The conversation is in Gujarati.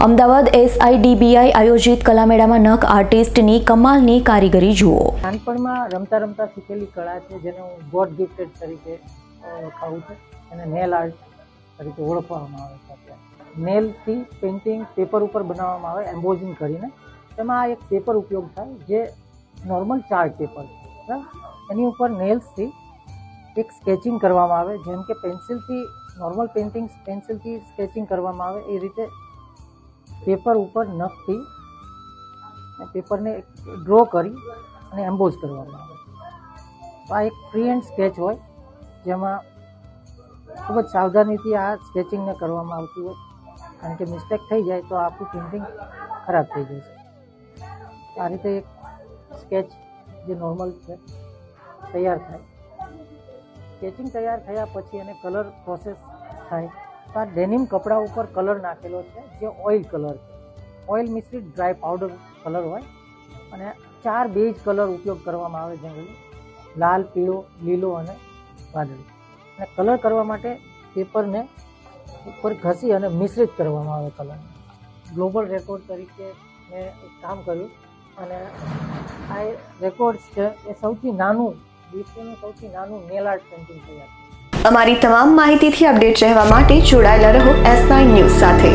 અમદાવાદ SIDBI આયોજિત કલામેળામાં નખ આર્ટિસ્ટની કમાલની કારીગરી જુઓ। નાનપણમાં રમતા રમતા શીખેલી કળા છે જેને હું ગોડ ગિફ્ટેડ તરીકે ઓળખાવું છું અને નેલ આર્ટ તરીકે ઓળખવામાં આવે છે। નેલથી પેઇન્ટિંગ પેપર ઉપર બનાવવામાં આવે એમ્બોઝિંગ કરીને, તેમાં એક પેપર ઉપયોગ થાય જે નોર્મલ ચાર્ટ પેપર છે, એની ઉપર નેલ્સથી એક સ્કેચિંગ કરવામાં આવે, જેમ કે પેન્સિલથી નોર્મલ પેન્સિલથી સ્કેચિંગ કરવામાં આવે એ રીતે પેપર ઉપર નખથી પેપરને ડ્રો કરી અને એમ્બોઝ કરવામાં આવે। તો આ એક ફ્રી હેન્ડ સ્કેચ હોય જેમાં ખૂબ જ સાવધાનીથી આ સ્કેચિંગને કરવામાં આવતું હોય, કારણ કે મિસ્ટેક થઈ જાય તો આખું પેઇન્ટિંગ ખરાબ થઈ જશે। આ રીતે એક સ્કેચ જે નોર્મલ છે તૈયાર થાય। સ્કેચિંગ તૈયાર થયા પછી એને કલર પ્રોસેસ થાય તો આ ડેનિમ કપડા ઉપર કલર નાખેલો છે જે ઓઇલ કલર છે। ઓઇલ મિશ્રિત ડ્રાય પાવડર કલર હોય અને 4 બેઝ કલર ઉપયોગ કરવામાં આવે, જનરલી લાલ, પીળો, લીલો અને વાદળી। અને કલર કરવા માટે પેપરને ઉપર ઘસી અને મિશ્રિત કરવામાં આવે કલર। ગ્લોબલ રેકોર્ડ તરીકે મેં એક કામ કર્યું અને આ રેકોર્ડ્સ છે એ સૌથી નાનું, વિશ્વનું સૌથી નાનું નેલ આર્ટ પેઇન્ટિંગ તૈયાર છે। અમારી તમામ માહિતીથી અપડેટ રહેવા માટે જોડાયેલા રહો S9 ન્યૂઝ સાથે।